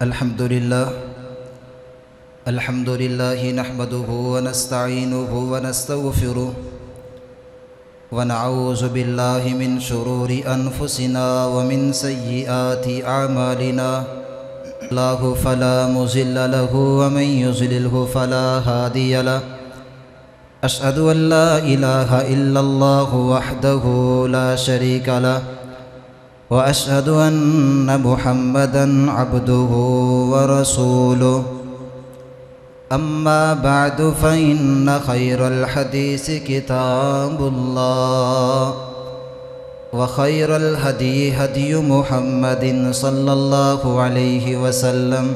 الحمد لله نحمده ونستعينه ونستغفره ونعوذ بالله من شرور أنفسنا ومن سيئات أعمالنا الله فلا مضل له ومن يضلله فلا هادي له أشهد أن لا إله إلا الله وحده لا شريك له وأشهد أن محمدًا عبده ورسوله أما بعد فإن خير الحديث كتاب الله وخير الهدي هدي محمد صلى الله عليه وسلم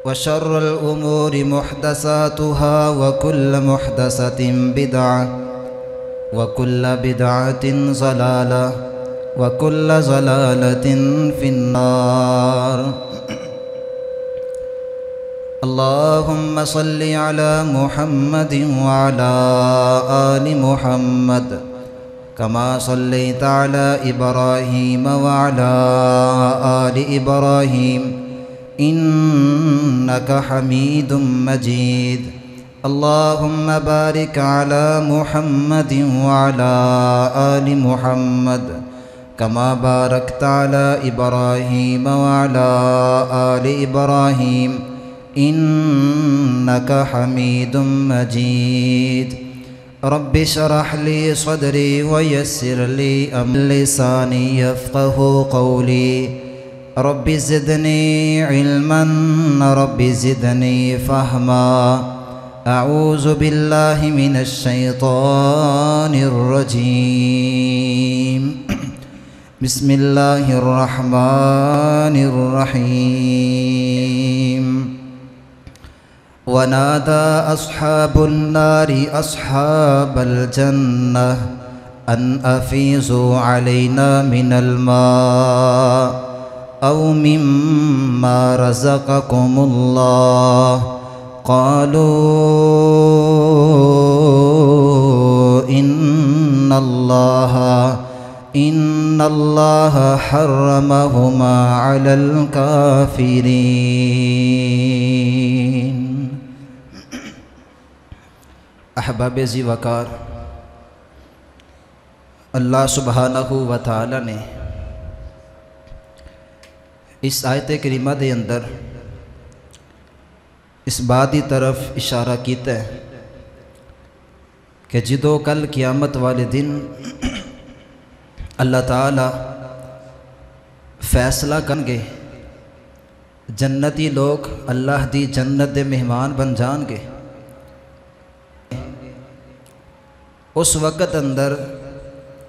وشر الأمور محدثاتها وكل محدثة بدعة وكل بدعة ضلالة وكل ضلالة في النار اللهم صل على محمد وعلى آل محمد كما صليت على إبراهيم وعلى آل إبراهيم إنك حميد مجيد اللهم بارك على محمد وعلى آل محمد كما باركت على إبراهيم وعلى آل إبراهيم إنك حميد مجيد رب اشرح لي صدري ويسر لي أمري لساني يفقه قولي رب زدني علما رب زدني فهما أعوذ بالله من الشيطان الرجيم بسم الله الرحمن الرحيم ونادى أصحاب النار أصحاب الجنة أن أفيضوا علينا من الماء أو مما رزقكم الله قالوا إن الله حرمهما على الكافرين احباب ذی وقار، اللہ سبحانہ و تعالی نے اس آیت کریمہ دے اندر اس بات دی طرف اشارہ کیتا ہے کہ جدو کل قیامت والے دن اللہ تعالی فیصلہ کرن گے، جنتی لوگ اللہ دی جنت دے مہمان بن جان گے، اس وقت اندر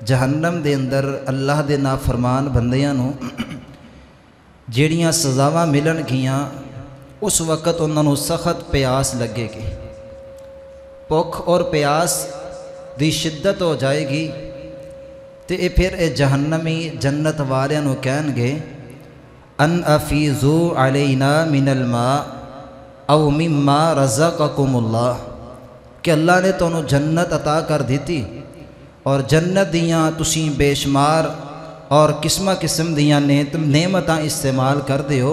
جہنم دے اندر اللہ دے نافرمان بندیاں نو جیڑیاں سزاواں ملن گیاں، اس وقت انہاں نو سخت پیاس لگے گی، بھوک اور پیاس دی شدت ہو جائے گی، تے پھر اے جہنمی جنت والیاں نو کہن گے ان افیضوا علینا من الماء او مما رزقکم اللہ، کہ اللہ نے تو انہوں جنت عطا کر دیتی اور جنت دیاں تسیں بے شمار اور قسم قسم دیاں نعمتاں استعمال کر دیو،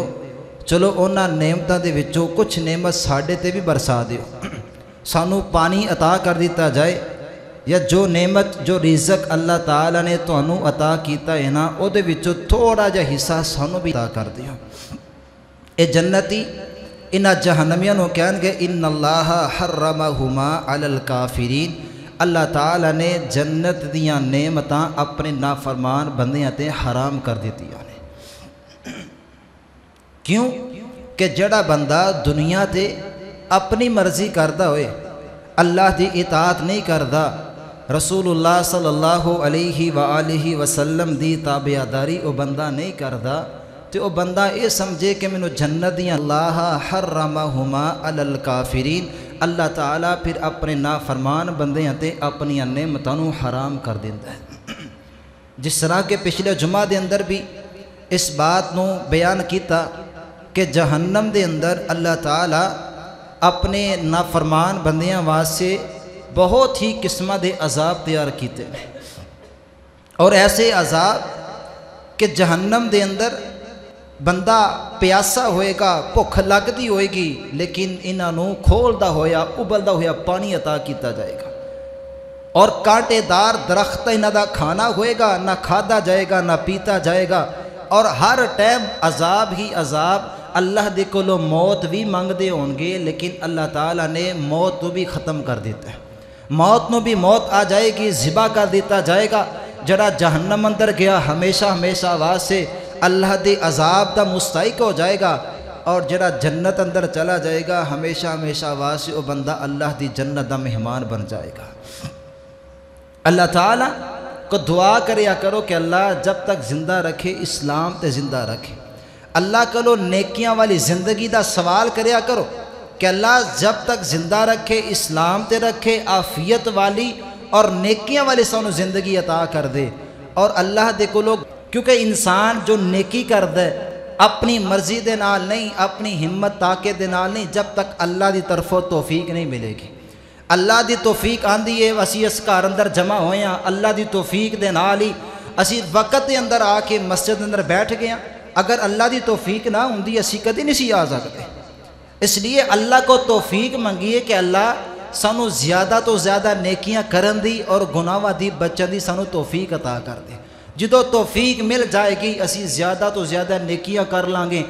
چلو اونا نعمتاں دے وچوں کچھ نعمت ساڑھے تے بھی برسا دیو، سانو پانی عطا کر دیتا جائے، یا جو نعمت جو رزق اللہ تعالیٰ نے تو انہوں عطا کیتا ہے نا، او دے وچوں تھوڑا جا حصہ سانو بھی عطا کر دیو۔ اے جنتی انہا جہنمیاں نو کہن گے ان اللہ حرمہما علی الکافرین، اللہ تعالیٰ نے جنت دیاں نعمتاں اپنے نافرمان بندیاں تے حرام کر دیتی ہیں۔ کیوں کہ جڑا بندہ دنیا تے اپنی مرضی کردہ ہوئے، اللہ دی اطاعت نہیں کردہ، رسول اللہ صلی اللہ علیہ وآلہ وسلم دی تابعداری او بندہ نہیں کردہ، تو او بندہ یہ سمجھے کہ میں جنت دیاں اللہ حرمہما علی الکافرین، اللہ تعالیٰ پھر اپنے نافرمان بندیاں تے اپنی نعمتاں نو حرام کر دیتا ہے۔ جس طرح کے پچھلے جمعہ دے اندر بھی اس بات نو بیان کیتا کہ جہنم دے اندر اللہ تعالیٰ اپنے نافرمان بندیاں واسطے بہت ہی قسمہ دے عذاب تیار کیتے ہیں، اور ایسے عذاب کہ جہنم دے اندر بندہ پیاسا ہوئے گا، بھوک لگتی ہوئے گی، لیکن انہاں نوں کھولدا ہویا ابلدا ہویا پانی عطا کیتا جائے گا، اور کانٹے دار درخت انہاں دا کھانا ہوئے گا، نہ کھادا جائے گا نہ پیتا جائے گا، اور ہر ٹائم عذاب ہی عذاب۔ اللہ دے کولوں موت بھی منگدے ہون گے، لیکن اللہ تعالیٰ نے موت کو بھی ختم کر دیتا ہے، موت نو بھی موت آ جائے گی، ذبح کر دیتا جائے گا۔ جڑا جہنم اندر گیا ہمیشہ ہمیشہ واسطے اللہ دے عذاب دا مستحق ہو جائے گا، اور جڑا جنت اندر چلا جائے گا ہمیشہ ہمیشہ واسطے وہ بندہ اللہ دی جنت دا مہمان بن جائے گا۔ اللہ تعالیٰ کو دعا کریا کرو کہ اللہ جب تک زندہ رکھے اسلام تے زندہ رکھے، اللہ کلو نیکیاں والی زندگی دا سوال کریا کرو کہ اللہ جب تک زندہ رکھے اسلام تے رکھے، عافیت والی اور نیکیاں والی سانو زندگی عطا کر دے۔ اور اللہ دے کولو، کیونکہ انسان جو نیکی کردا ہے اپنی مرضی دے نال نہیں، اپنی ہمت طاقت دے نال نہیں، جب تک اللہ دی طرفوں توفیق نہیں ملے گی۔ اللہ دی توفیق آندی ہے، اسی اس گھر اندر جمع ہوئے ہیں اللہ دی توفیق دے نال ہی، اسی وقت دے اندر آ کے مسجد اندر بیٹھ گئے ہیں۔ اگر اللہ دی توفیق نہ ہوندی اسی کدی نہیں سی آ سکتے۔ اس لیے اللہ کو توفیق منگیے کہ اللہ سانو زیادہ تو زیادہ نیکیاں کرن دی اور گناہاں دی بچن دی سانو توفیق عطا کر دے۔ جدو توفیق مل جائے گی اسی زیادہ تو زیادہ نیکیاں کر لانگے،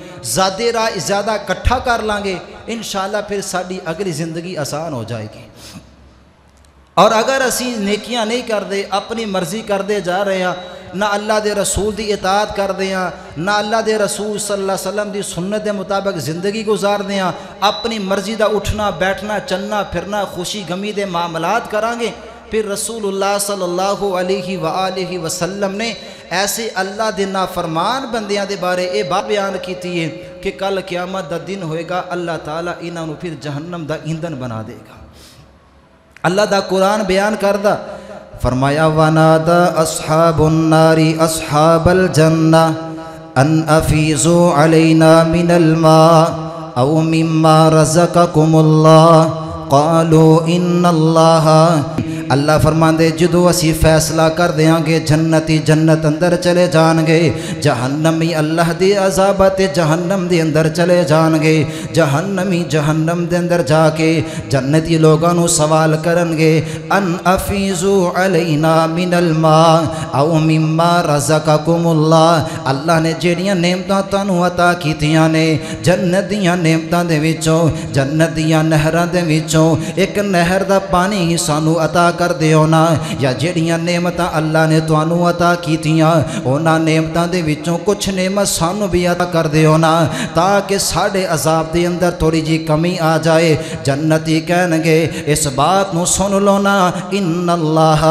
زیادہ کٹھا کر لانگے، انشاءاللہ پھر ساری اگلی زندگی آسان ہو جائے گی۔ اور اگر اسی نیکیاں نہیں کر دے، اپنی مرضی کر دے جا رہے ہیں، نہ اللہ دے رسول دی اطاعت کر دے ہیں، نہ اللہ دے رسول صلی اللہ علیہ وسلم دی سنت دے مطابق زندگی گزار دے ہیں، اپنی مرضی دا اٹھنا بیٹھنا چلنا پھرنا خوشی غمی دے معاملات کرانگے، پھر رسول اللہ صلی اللہ علیہ وآلہ وسلم نے ایسے اللہ دے نافرمان بندیاں دے بارے اے بات بیان کیتی ہے کہ کل قیامت دا دن ہوئے گا، اللہ تعالیٰ انہاں نوں پھر جہنم دا ایندھن بنا دے گا۔ اللہ دا قرآن بیان کردہ فرمایا وَنَادَى أَصْحَابُ النَّارِ أَصْحَابَ الْجَنَّةِ أَنْ أَفِيضُوا عَلَيْنَا مِنَ الْمَاءِ أَوْ مِمَّا رَزَقَكُمُ اللَّهُ قَالُوا إِنَّ اللَّهَ۔ اللہ فرماندے جدو اسی فیصلہ کر دیاں گے جنتی جنت اندر چلے جان گے، جہنمی اللہ دی عذابت جہنم دی اندر چلے جان گے، جہنمی جہنم دے اندر جا کے جنتی لوگاں نو سوال کرن گے ان افیزو علینا من الماء او مما رزقکم اللہ۔ اللہ نے جیڑیاں نعمتاں تانوں عطا کیتیاں نے جنت دیاں نعمتاں دے وچوں، جنت دیاں نہراں دے وچوں ایک نہر دا پانی ہی سانوں عطا کر دیو نا، یا جڑیاں نعمتاں اللہ نے توانوں عطا کیتیاں اونا نعمتاں دے وچوں کچھ نعمت سانوں بھی عطا کر دیو نا، تاکہ ساڑے عذاب دے اندر تھوڑی جی کمی آ جائے۔ جنتی کہن گے اس بات نو سن لو نا، ان اللہ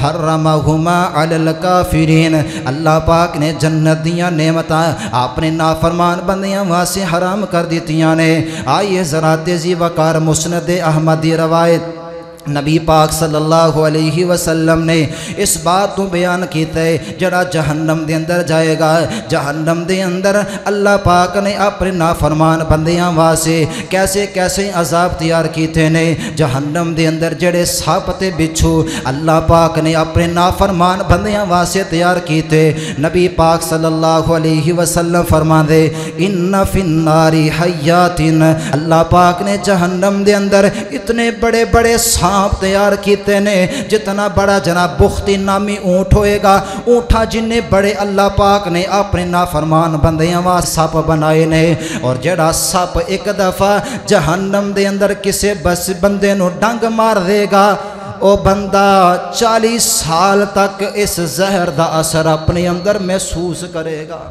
حرمہما علی الکافرین، اللہ پاک نے جنت دیاں نعمتاں اپنے نافرمان بندیاں واسے حرام کر دیتیاں نے۔ آئیے ذرا تیزی وقار مسند احمدی روایت نبی پاک صلی اللہ علیہ وسلم نے اس بات تو بیان کیتا ہے جڑا جہنم دے اندر جائے گا، جہنم دے اندر اللہ پاک نے اپنے نافرمان بندیاں واسے کیسے کیسے عذاب تیار کیتے نے۔ جہنم دے اندر جڑے سپ تے بچھو اللہ پاک نے اپنے نافرمان بندیاں واسے تیار کیتے، نبی پاک صلی اللہ علیہ وسلم فرمان دے ان فی النار حیات، اللہ پاک نے جہنم دے اندر اتنے بڑے بڑے سانپ تیار کیتے نے، جتنا بڑا جناب بختی نامی اونٹ ہوئے گا، اونٹا جننے بڑے اللہ پاک نے اپنے نافرمان بندیاں واسطے سپ بنائے نے۔ اور جڑا سپ ایک دفعہ جہنم دے اندر کسے بس بندے نو ڈنگ مار دے گا، او بندہ 40 سال تک اس زہر دا اثر اپنے اندر محسوس کرے گا۔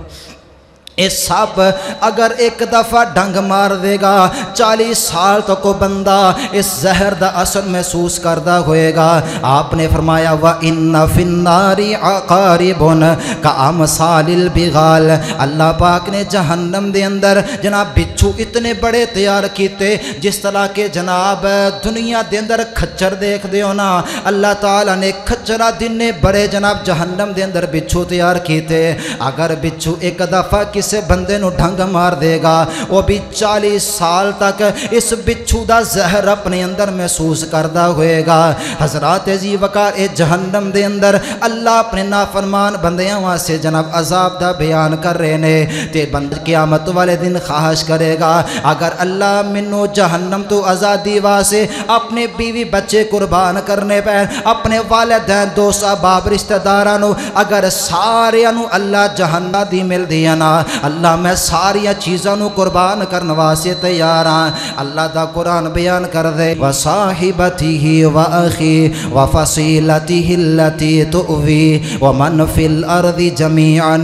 اس سپ اگر ایک دفعہ ڈنگ مار دے گا 40 سال تک کو بندہ اس زہر دا اثر محسوس کردہ ہوئے گا۔ آپ نے فرمایا وَإِنَّ فِي النَّارِ عَقَارِبٌ كَأَمْثَالِ الْبِغَالِ، اللہ پاک نے جہنم دے اندر جناب بچھو اتنے بڑے تیار کیتے جس طرح کے جناب دنیا دے اندر کھچر دیکھ دے ہونا، اللہ تعالیٰ نے کھچرہ دن بڑے جناب جہنم دے اندر بچھو تیار کیتے۔ اگر بچھو ایک دفعہ کسے بندے نو ڈھنگ مار دے گا وہ بھی 40 سال تک اس بچھو دا زہر اپنے اندر محسوس کردا ہوئے گا۔ حضرات عزیز وقار اے جہنم دے اندر اللہ اپنے نافرمان بندیاں واسطے جناب عذاب دا بیان کر رہے نے تے بند قیامت والے دن خواہش کرے گا اگر اللہ منو جہنم تو آزادی واسطے اپنے بیوی بچے قربان کرنے پہ اپنے والدین دوست احباب رشتہ دارانو اگر سارے انو اللہ جہنم دی مل دیا نا اللہ میں ساری چیزاں نو قربان کرنے واسطے تیار ہاں۔ اللہ دا قرآن بیان کر دے وصاحبتہ واخی وفصیلتہ اللتی تؤوی ومن فی الارض جمیعا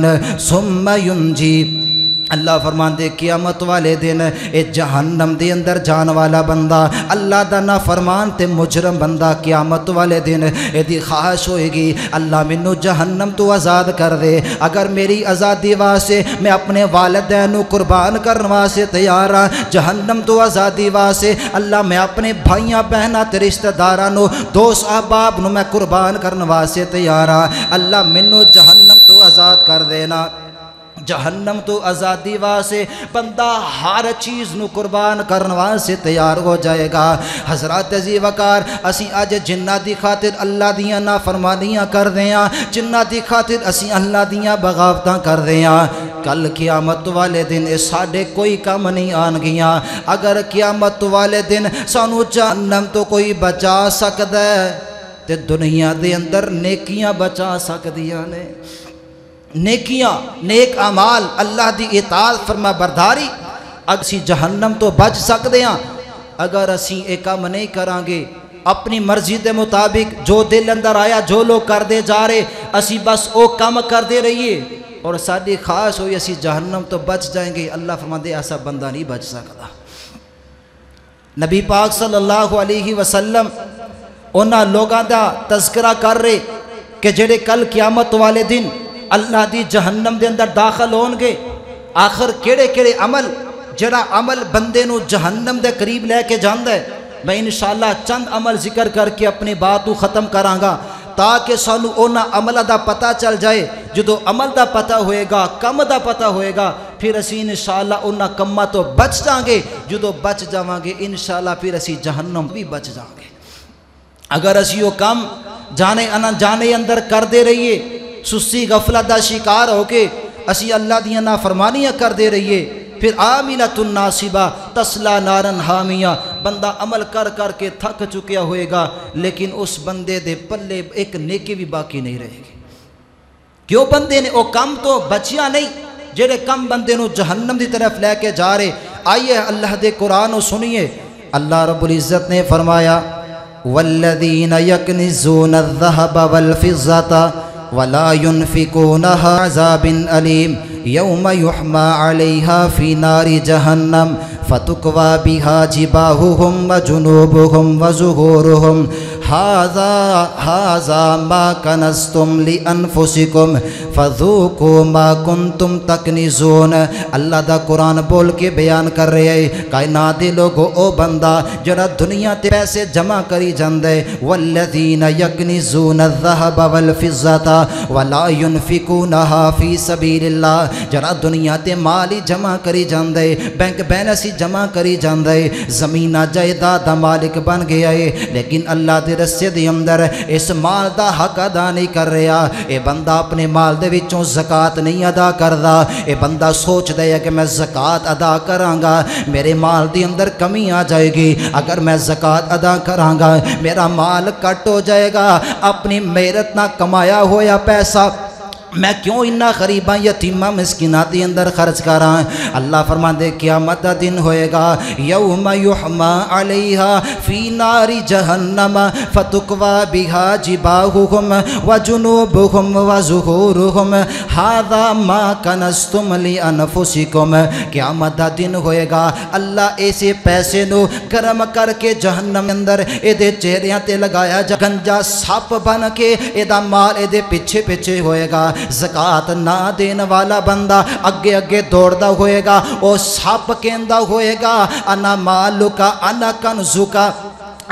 ثم ینجی۔ اللہ فرمان دے قیامت والے دن اے جہنم دے اندر جان والا بندہ اللہ دا نا فرمان تے مجرم بندہ قیامت والے دن اے دی خواہش ہوئے گی اللہ منو جہنم تو آزاد کر دے اگر میری آزادی واسے میں اپنے والدین نو قربان کرنے واسے تیار ہاں جہنم تو آزادی واسے اللہ میں اپنے بھائیاں بہناں تے رشتہ داراں نو دوست احباب نو میں قربان کرنے واسے تیار ہاں اللہ منو جہنم تو آزاد کر دینا۔ جہنم تو آزادی واسے بندہ ہر چیز نو قربان کرنے واسے تیار ہو جائے گا۔ حضرات عزیز وقار اسی آج جنہ دی خاطر اللہ دیاں نافرمانیاں کر دیاں جنہ دی خاطر اسی اللہ دیاں بغاوتاں کر دیاں کل قیامت والے دن ساڑے کوئی کم نہیں آن گیاں اگر قیامت والے دن سانو جہنم تو کوئی بچا سکتا ہے تے دنیا دے اندر نیکیاں بچا سکدیاں نے۔ نیکیاں نیک اعمال اللہ دی اطاعت فرما برداری اگر اسی جہنم تو بچ سکتے ہیں اگر اسی ایک کام نہیں کریں گے اپنی مرضی دے مطابق جو دل اندر آیا جو لوگ کر دے جا رہے اسی بس او کام کر دے رہیے اور ساری خواہش ہوئی اسی جہنم تو بچ جائیں گے اللہ فرما دے ایسا بندہ نہیں بچ سکتا۔ نبی پاک صلی اللہ علیہ وسلم انہاں لوگاں دا تذکرہ کر رہے کہ جڑے کل قیامت والے دن اللہ دی جہنم دے اندر داخل ہون گے آخر کیڑے کیڑے عمل جڑا عمل بندے نو جہنم دے قریب لے کے جاندہ ہے میں انشاءاللہ چند عمل ذکر کر کے اپنی بات کو ختم کرانگا تاکہ سانو اونا عمل دا پتہ چل جائے جدو عمل دا پتہ ہوئے گا کم دا پتہ ہوئے گا پھر اسی انشاءاللہ اونا کمہ تو بچ جانگے جدو بچ جاوانگے انشاءاللہ پھر اسی جہنم بھی بچ جانگے۔ اگر اسی وہ کم جانے اندر کر دے رہیے سستی غفلت دا شکار ہو کے اسی اللہ دیاں نافرمانیاں کر دے رہیے پھر عاملۃ ناصبہ تسلا نارن حامیہ بندہ عمل کر کر کے تھک چکیا ہوئے گا لیکن اس بندے دے پلے ایک نیکی بھی باقی نہیں رہے گی کیوں بندے نے وہ کم تو بچیاں نہیں جڑے کم بندے نو جہنم دی طرف لے کے جا رہے۔ آئیے اللہ دے قرآن و سنیے اللہ رب العزت نے فرمایا والذین یکنزون الذهب والفضة ولا ينفقونها عذاب أليم يوم يحمى عليها في نار جهنم فتكوى بها جباههم وجنوبهم وظهورهم هذا ما كنزتم لأنفسكم فذوقوا ما كنتم تكنزون۔ اللہ دا قرآن بول کے بیان کر رہے ہیں کائنات دے لوگو او بندہ جڑا دنیا تے پیسے جمع کری جاندے والذین یکنزون الذهب والفضة ولا ينفقونها في سبيل اللہ جڑا دنیا تے مالی جمع کری جاندے بینک بیلنس جمع کری جاندے زمینہ جائیداد دا مالک بن گیا ہے لیکن اللہ دے رستے دے اندر اس مال دا حق ادا نہیں کر رہا اے بندہ اپنے مال دے وچوں زکاة نہیں ادا کردا اے بندہ سوچ دے کہ میں زکاة ادا کرانگا میرے مال دے اندر کمی آ جائے گی اگر میں زکاة ادا کرانگا میرا مال کٹ ہو جائے گا اپنی محنت نہ کمایا ہویا پیسہ میں کیوں انہا غریباں یتیمہ مسکینات دی اندر خرچ کراں۔ اللہ فرمان دے قیامت دا دن ہوئے گا یوم یحما علیہا فی نار جہنم فتکوا بہا جباہہم وجنوبہم وظہورہم ھذا ما کنزتم لانفسکم۔ قیامت دا دن ہوئے گا اللہ ایسے پیسے نو گرم کر کے جہنم اندر اے دے چہریاں تے لگایا جا گنجا سپ بن کے اے دا مال اے دے پچھے پچھے ہوئے گا زکاة نہ دین والا بندہ اگے اگے دوڑدا ہوئے گا او سپ کہندا ہوئے گا انا مالکا انا کنزکا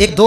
1 2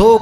2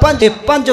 5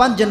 5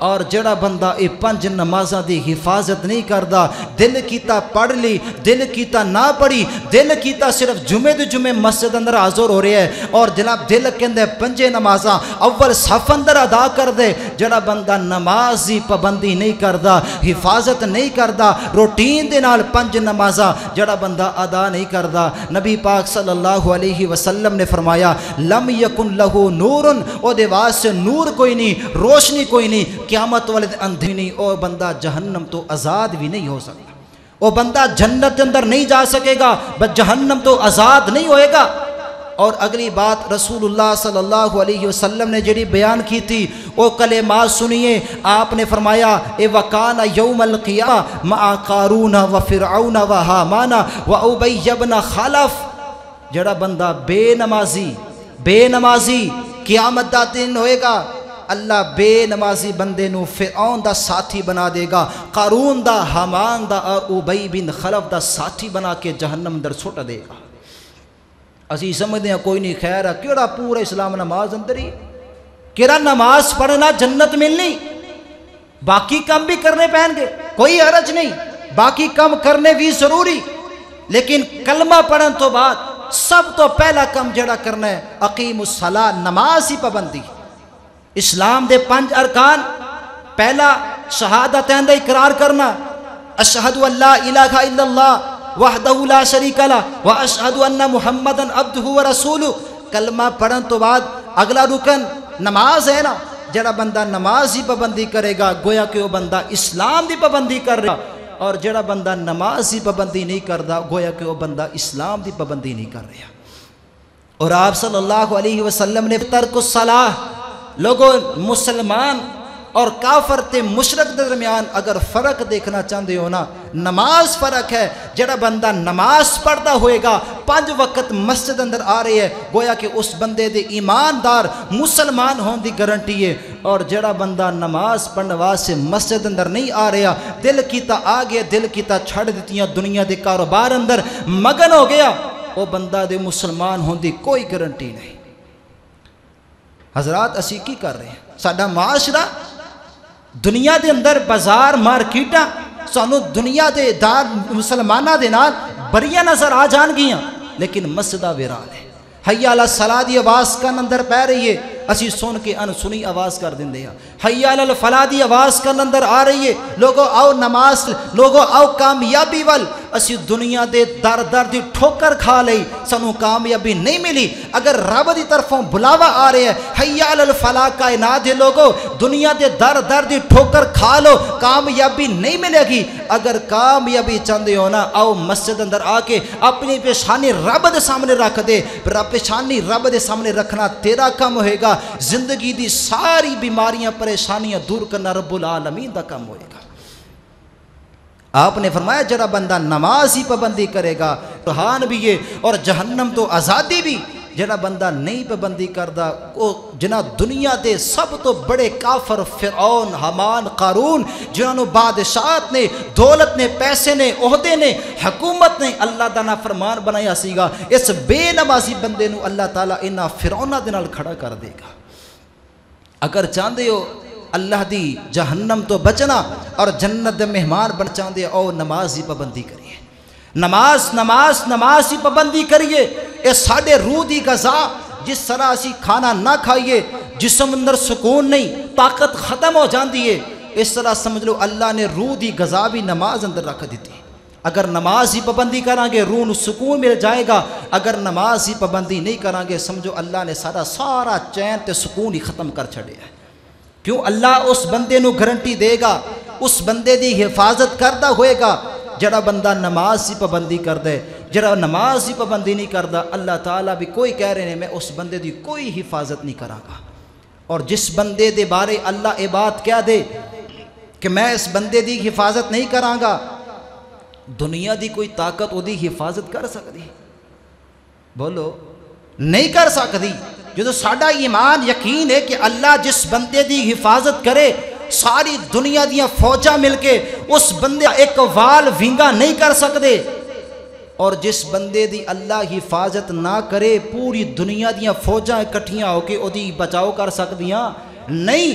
اور جڑا بندہ یہ 5 نمازاں دی حفاظت نہیں کردا، دل کیتا پڑھ لی، دل کیتا نہ پڑھی، دل کیتا صرف جمعے دے جمعے مسجد اندر حاضر ہو رہے ہیں، اور جناب دل کہندے 5 نمازاں اول صف اندر ادا کر دے۔ جڑا بندہ نماز دی پابندی نہیں کردا، حفاظت نہیں کردا، روٹین دے نال 5 نمازاں جڑا بندہ ادا نہیں کردا، نبی پاک صلی اللہ علیہ وسلم نے فرمایا لم یکن لہو نور، او دے واسطے نور کوئی نہیں، روشنی کوئی نہیں، قیامت والے اندھی نہیں، او بندہ جہنم تو آزاد بھی نہیں ہو سکتا، او بندہ جنت کے اندر نہیں جا سکے گا، بس جہنم تو آزاد نہیں ہوئے گا۔ اور اگلی بات رسول اللہ صلی اللہ علیہ وسلم نے جڑی بیان کی تھی وہ کلمات سنیے، آپ نے فرمایا اے وکان یوم القیامہ مع قارون و فرعون و حامان و ابی بن خلف، جڑا بندہ بے نمازی قیامت دا دن ہوئے گا، اللہ بے نمازی بندے نو فرعون دا ساتھی بنا دے گا، قارون دا، حامان دا اور ابی بن خلف دا ساتھی بنا کے جہنم اندر سٹ دے گا۔ اسی سمجھتے ہیں کوئی نہیں، خیر ہے، کیڑا پورا اسلام نماز اندر ہی، کیڑا نماز پڑھنا جنت ملنی، باقی کام بھی کرنے پہن گے، کوئی حرج نہیں، باقی کام کرنے بھی ضروری، لیکن کلمہ پڑھن تو بعد سب تو پہلا کام جڑا کرنا ہے اقیم الصلاۃ، نماز ہی پابندی۔ اسلام دے 5 ارکان، پہلا شہادتین دا اقرار کرنا، اشہد ان لا الہ الا اللہ وحدہ لا شریک لہ واشہد ان محمدا عبدہ ورسولہ۔ کلمہ پڑھن تو بعد اگلا رکن نماز ہے نا، جڑا بندہ نماز ہی پابندی کرے گا گویا کہ وہ بندہ اسلام دی پابندی کر رہا، اور جڑا بندہ نماز ہی پابندی نہیں کردا گویا کہ وہ بندہ اسلام دی پابندی نہیں کر رہا۔ اور آپ صلی اللہ علیہ وسلم نے ترک الصلاۃ، لوگوں مسلمان اور کافر تے مشرک دے درمیان اگر فرق دیکھنا چاہتے ہو نا، نماز فرق ہے۔ جڑا بندہ نماز پڑھتا ہوئے گا 5 وقت مسجد اندر آ رہی ہے گویا کہ اس بندے دے ایماندار مسلمان ہون دی گارنٹی ہے، اور جڑا بندہ نماز پڑھنے واسطے مسجد اندر نہیں آ رہا، دل کیتا آ گیا، دل کیتا چھڑ دیتیاں دنیا دے کاروبار اندر مگن ہو گیا، وہ بندہ دے مسلمان ہون دی کوئی گارنٹی نہیں۔ حضرات اسی کی کر رہے ہیں؟ ساڈا معاشرہ دنیا دے اندر بازار مارکیٹاں سانو دنیا دے دار مسلمانہ دے نال بڑیاں نظر آ جان گیاں، لیکن مسجدہ ویران ہے۔ حی علی الصلاۃ دی آواز کن اندر پہ رہی ہے، اسی سن کے انسنی آواز کر دیں دے ہیں۔ حی علی الفلاح دی آواز کن اندر آ رہی ہے، لوگوں آؤ نماز، لوگوں آؤ کامیابی وال، اسی دنیا دے در در دی ٹھوکر کھا لئی، سانو کامیابی نہیں ملی۔ اگر رب دی طرفوں بلاوا آ رہے ہیں حی علی الفلاح کائنات دے لوگوں دنیا دے در در دی ٹھوکر کھا لو، کامیابی نہیں ملے گی۔ اگر کامیابی چاہتے ہو نا، آؤ مسجد اندر آ کے اپنی پیشانی رب دے سامنے رکھ دے، پیشانی رب دے سامنے رکھنا تیرا کام ہوئے گا، زندگی دی ساری بیماریاں پریشانیاں دور کرنا رب العالمین دا کام ہوئے گا۔ آپ نے فرمایا جڑا بندہ نماز ہی پابندی کرے گا روحان بھی ہے اور جہنم تو آزادی بھی۔ جڑا بندہ نہیں پابندی کردا وہ جنہ دنیا دے سب تو بڑے کافر فرعون، حامان، قارون، جنہوں بادشاہت نے، دولت نے، پیسے نے، عہدے نے، حکومت نے اللہ دا نافرمان بنایا سی گا، اس بے نمازی بندے نو اللہ تعالیٰ انہاں فرعوناں دے نال کھڑا کر دے گا۔ اگر چاہتے ہو اللہ دی جہنم تو بچنا اور جنت دے مہمان بن چاہتے او نماز ہی پابندی کریے، نماز ہی پابندی کریے۔ اے ساڑھے روح دی غذا، جس طرح اسی کھانا نہ کھائیے جسم اندر سکون نہیں، طاقت ختم ہو جاندی ہے، اس طرح سمجھ لو اللہ نے روح دی غذا بھی نماز اندر رکھ دیتی۔ اگر نماز ہی پابندی کریں گے روح نو سکون مل جائے گا، اگر نماز ہی پابندی نہیں کریں گے سمجھو اللہ نے سارا چین تے سکون ہی ختم کر چھڑے ہے۔ کیوں؟ اللہ اس بندے نو گارنٹی دے گا، اس بندے دی حفاظت کردہ ہوئے گا جڑا بندہ نماز ہی پابندی کر دے۔ جڑا نماز ہی پابندی نہیں کردا اللہ تعالیٰ بھی کوئی کہہ رہے ہیں میں اس بندے دی کوئی حفاظت نہیں کراں گا۔ اور جس بندے دے بارے اللہ اے بات کہہ دے کہ میں اس بندے دی حفاظت نہیں کراں گا، دنیا دی کوئی طاقت وہ دی حفاظت کر سکتی؟ بولو نہیں کر سکتی۔ جو ساڈا ایمان یقین ہے کہ اللہ جس بندے دی حفاظت کرے ساری دنیا دیاں فوجاں مل کے اس بندے ایک وال ونگا نہیں کر سکتے، اور جس بندے دی اللہ حفاظت نہ کرے پوری دنیا دیاں فوجاں اکٹھیاں ہو کے او دی بچاؤ کر سکدیاں نہیں۔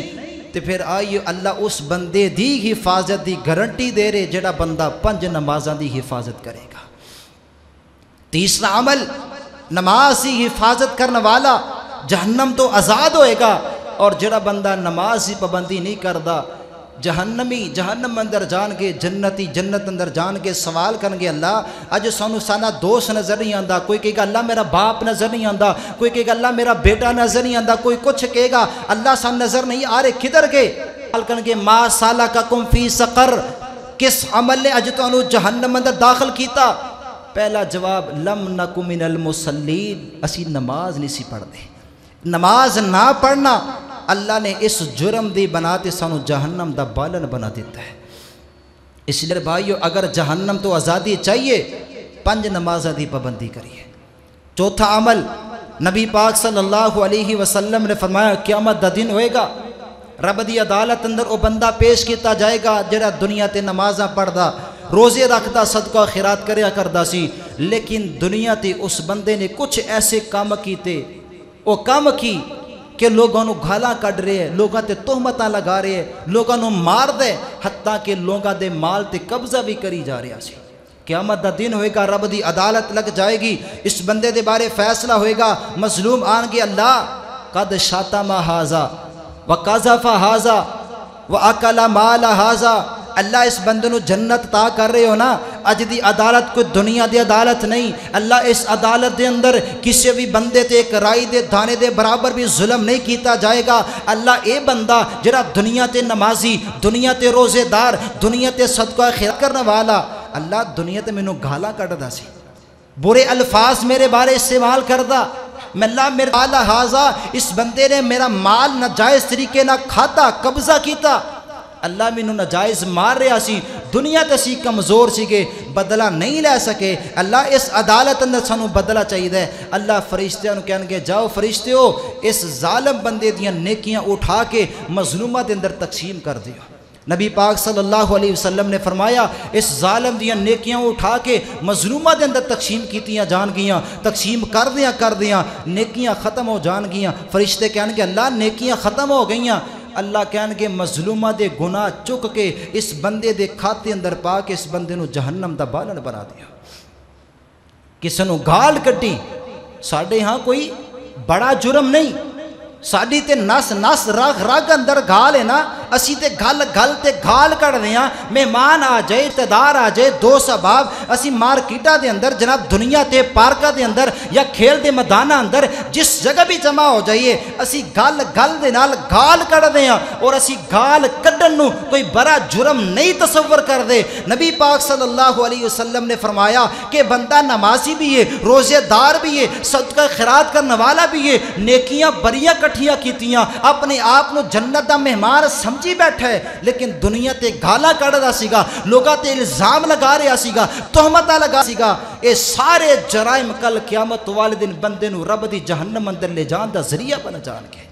تے پھر آئیے اللہ اس بندے دی حفاظت دی گارنٹی دے رہے جڑا بندہ 5 نمازاں دی حفاظت کرے گا۔ تیسرا عمل، نماز کی حفاظت کرنے والا جہنم تو آزاد ہوئے گا، اور جڑا بندہ نماز کی پابندی نہیں کردا جہنمی جہنم اندر جان کے، جنتی جنت اندر جان کے سوال کرن گے اللہ اج سانو سانا دوست نظر نہیں آندا، کوئی کہے گا اللہ میرا باپ نظر نہیں آندا، کوئی کہے گا اللہ میرا بیٹا نظر نہیں آندا، کوئی کچھ کہے گا اللہ سان نظر نہیں آ رہے، کدھر گئے؟ سوال کرن گے ما سالککم فی سقر، کس عمل نے اج تانوں جہنم اندر داخل کیتا؟ پہلا جواب لم نک من المصلین، اسی نماز نہیں سی پڑھتے۔ نماز نہ پڑھنا اللہ نے اس جرم دی بناتے سانو جہنم دا بالن بنا دیتا ہے۔ اس لیے بھائیو اگر جہنم تو آزادی چاہیے 5 نمازاں دی پابندی کریے۔ چوتھا عمل، نبی پاک صلی اللہ علیہ وسلم نے فرمایا قیامت دا دن ہوئے گا، رب دی عدالت اندر وہ بندہ پیش کیتا جائے گا جڑا دنیا تے نمازاں پڑھدا، روزے رکھدا، صدقہ خیرات کریا کردا سی، لیکن دنیا تے اس بندے نے کچھ ایسے کام کیتے، وہ کام کی کہ لوگوں نو گالاں کڈ رہے ہیں، لوگوں تے تہمتاں لگا رہے ہیں، لوگوں نو مار دے، حتیٰ کہ لوگوں دے مال تے قبضہ بھی کری جا رہا سی۔ قیامت دا دن ہوئے گا، رب دی عدالت لگ جائے گی، اس بندے دے بارے فیصلہ ہوئے گا، مظلوم آن گے اللہ قد شاتم ھذا وقذف ھذا واکل مال ھذا، اللہ اس بندے نو جنت تا کر رہے ہو نا، اج دی عدالت کوئی دنیا دی عدالت نہیں، اللہ اس عدالت دے اندر کسی بھی بندے تے ایک رائی دے دانے دے برابر بھی ظلم نہیں کیتا جائے گا۔ اللہ اے بندہ جڑا دنیا تے نمازی، دنیا تے روزے دار، دنیا تے صدقہ خیرات کرنے والا، اللہ دنیا تے مینوں گالاں کڈدا سی، برے الفاظ میرے بارے استعمال کردا، میں اللہ میرے اعلیٰ ھذا، اس بندے نے میرا مال ناجائز طریقے نہ کھاتا، قبضہ کیتا، اللہ مینوں ناجائز مار رہا سی، دنیا تے سی کمزور سی کہ بدلہ نہیں لے سکے، اللہ اس عدالت اندر سانو بدلہ چاہیے۔ اللہ فرشتیاں نو کہن گے جاؤ فرشتیو اس ظالم بندے دیاں نیکیاں اٹھا کے مظلومہ دے اندر تقسیم کر دیو۔ نبی پاک صلی اللہ علیہ وسلم نے فرمایا اس ظالم دیاں نیکیاں اٹھا کے مظلومہ دے اندر تقسیم کیتیاں جان گیاں، تقسیم کر دیاں نیکیاں ختم ہو جان گیاں۔ فرشتے کہن گے اللہ نیکیاں ختم ہو گئیاں، اللہ کہن گے مظلومہ دے گناہ چک کے اس بندے دے کھاتے اندر پا کے اس بندے نو جہنم دا بالن بنا دیا۔ کسے نو گال کٹی، ساڑھے ہاں کوئی بڑا جرم نہیں، ساڑھی تے نس نس رگ اندر گال ہے نا، اسی تے گل تے گال کر رہے ہیں، مہمان آ جائے، اقتدار آ جائے، دوست احباب، اسی مارکیٹا دے اندر جناب دنیا تے پارکا دے اندر یا کھیل دے میدانہ اندر جس جگہ بھی جمع ہو جائیے، اسی گل دے نال گال کر رہے ہیں، اور اسی گال کڈن نو کوئی بڑا جرم نہیں تصور کر دے۔ نبی پاک صلی اللہ علیہ وسلم نے فرمایا کہ بندہ نمازی بھی ہے، روزے دار بھی ہے، صدقہ خیرات کرنے والا بھی ہے، نیکیاں بریاں کٹھیاں کیتیاں، اپنے آپ نو جنت دا مہمان سمجھی بیٹھا ہے، لیکن دنیا تے گالاں کڈدا سیگا، لوگاں تے الزام لگا رہا سیگا، تہمتاں لگا سیگا، اے سارے جرائم کل قیامت والے دن بندے نو رب دی جہنم اندر لے جان دا ذریعہ بن جان گے۔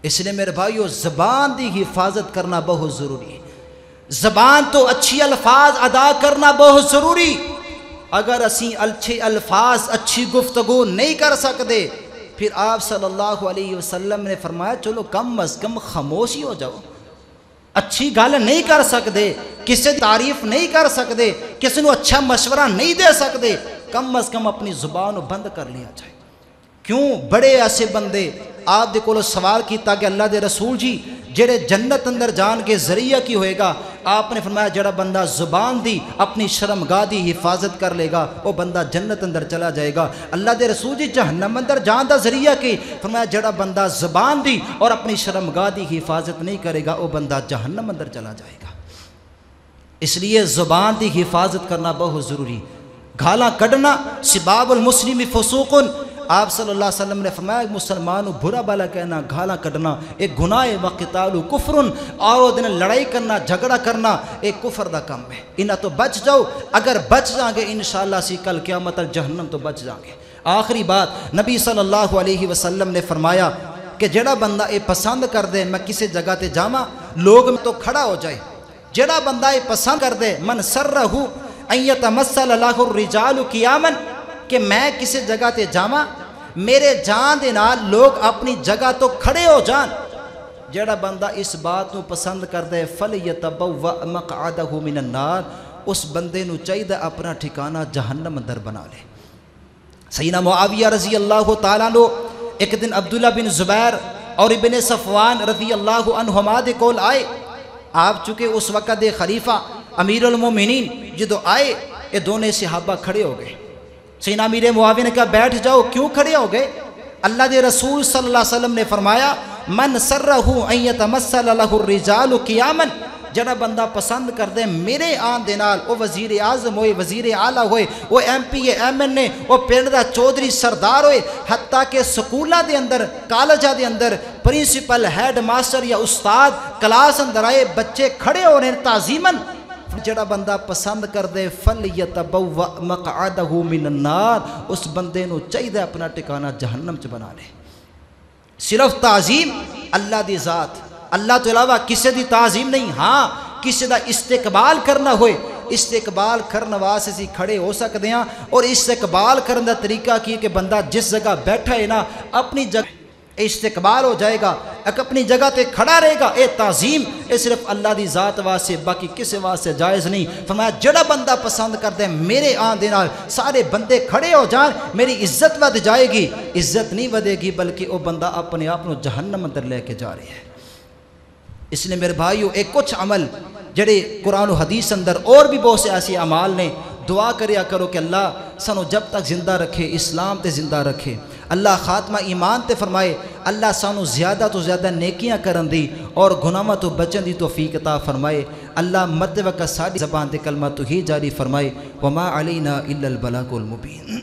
اس لیے میرے بھائیو زبان دی حفاظت کرنا بہت ضروری ہے، زبان تو اچھی الفاظ ادا کرنا بہت ضروری، اگر اسی اچھے الفاظ اچھی گفتگو نہیں کر سکتے پھر آپ صلی اللہ علیہ وسلم نے فرمایا چلو کم از کم خاموش ہی ہو جاؤ، اچھی گل نہیں کر سکتے، کسی تعریف نہیں کر سکتے، کسی نو اچھا مشورہ نہیں دے سکتے، کم از کم اپنی زبان بند کر لیا جائے۔ کیوں بڑے ایسے بندے آپ دے کولو سوال کیتا کہ اللہ دے رسول جی جڑے جنت اندر جان کے ذریعہ کی ہوئے گا، آپ نے فرمایا جڑا بندہ زبان دی اپنی شرمگاہ دی حفاظت کر لے گا وہ بندہ جنت اندر چلا جائے گا۔ اللہ دے رسول جی جہنم اندر جان دا ذریعہ کی؟ فرمایا جڑا بندہ زبان دی اور اپنی شرمگاہ دی حفاظت نہیں کرے گا وہ بندہ جہنم اندر چلا جائے گا۔ اس لیے زبان دی حفاظت کرنا بہت ضروری، گالاں کڈنا سباب المسلم فسوق، آپ صلی اللہ علیہ وسلم نے فرمایا مسلمان برا بالا کہنا، گالاں کڈنا ایک گناہ ہے، وقتال کفر، اور وہ دن لڑائی کرنا جھگڑا کرنا ایک کفر دا کام ہے، انہاں تو بچ جاؤ، اگر بچ جائیں گے انشاءاللہ سی کل قیامت جہنم تو بچ جائیں گے۔ آخری بات نبی صلی اللہ علیہ وسلم نے فرمایا کہ جڑا بندہ یہ پسند کر دے میں کسی جگہ تے جاواں لوگ تو کھڑا ہو جائے، جڑا بندہ یہ پسند کر دے من سرہ ان یتمثل له الرجال قیاما، کہ میں کسی جگہ تے جاواں میرے جان دے نال لوگ اپنی جگہ تو کھڑے ہو جان، جڑا بندہ اس بات نو پسند کردا ہے فلیتبوأ مقعدہ من النار، اس بندے نو چاہیے اپنا ٹھکانہ جہنم اندر بنا لے۔ سیدنا معاویہ رضی اللہ تعالیٰ عنہ ایک دن عبداللہ بن زبیر اور ابن صفوان رضی اللہ عنہما دے کول آئے۔ آپ چونکہ اس وقت دے خلیفہ امیر المومنین جدو آئے، یہ دونوں صحابہ کھڑے ہو گئے۔ سیدنا امیر معاویہ نے کہا بیٹھ جاؤ، کیوں کھڑے ہو گئے؟ اللہ دے رسول صلی اللہ علیہ وسلم نے فرمایا من سرہ ان یتمثل لہ الرجال قیاما، جڑا بندہ پسند کر دے میرے آن دے نال، وہ وزیر اعظم ہوئے، وزیر اعلیٰ ہوئے، وہ ایم پی ایم این اے، وہ پنڈ دا چودھری سردار ہوئے، حتیٰ کہ سکولہ دے اندر، کالجہ دے اندر پرنسپل، ہیڈ ماسٹر یا استاد کلاس اندر آئے، بچے کھڑے ہو رہے ہیں تعظیماً، جڑا بندہ پسند کر دے فَلْيَتَبَوَّأْ مَقْعَدَهُ مِنَ النَّارِ، اس بندے نو چاہیے اپنا ٹھکانہ جہنم چ بنا لے۔ صرف تعظیم اللہ دی ذات، اللہ تو علاوہ کسی دی تعظیم نہیں، ہاں کسی دا استقبال کرنا ہوئے، استقبال کرنے واسطے اسی کھڑے ہو سکتے ہیں، اور استقبال کرنے دا طریقہ کی کہ بندہ جس جگہ بیٹھا ہے نا اپنی جگہ استقبال ہو جائے گا، ایک اپنی جگہ تے کھڑا رہے گا، اے تعظیم اے صرف اللہ دی ذات واسطے، باقی کسی واسطے جائز نہیں۔ فرمایا جڑا بندہ پسند کرتے ہیں میرے آن دے نال سارے بندے کھڑے ہو جائیں، میری عزت ود جائے گی، عزت نہیں ودے گی بلکہ وہ بندہ اپنے آپ کو جہنم اندر لے کے جا رہے ہیں۔ اس لیے میرے بھائیو ایک کچھ عمل جڑے قرآن و حدیث اندر اور بھی بہت سے ایسے اعمال نے، دعا کریا کرو کہ اللہ سانو جب تک زندہ رکھے، اسلام تے زندہ رکھے، اللہ خاتمہ ایمان تے فرمائے، اللہ سانو زیادہ تو زیادہ نیکیاں کرن دی اور گناہاں تو بچن دی توفیق عطا فرمائے، اللہ مرتے وقت ساری زبان تے کلمہ توحید جاری فرمائے، وما علینا الا البلاغ المبین۔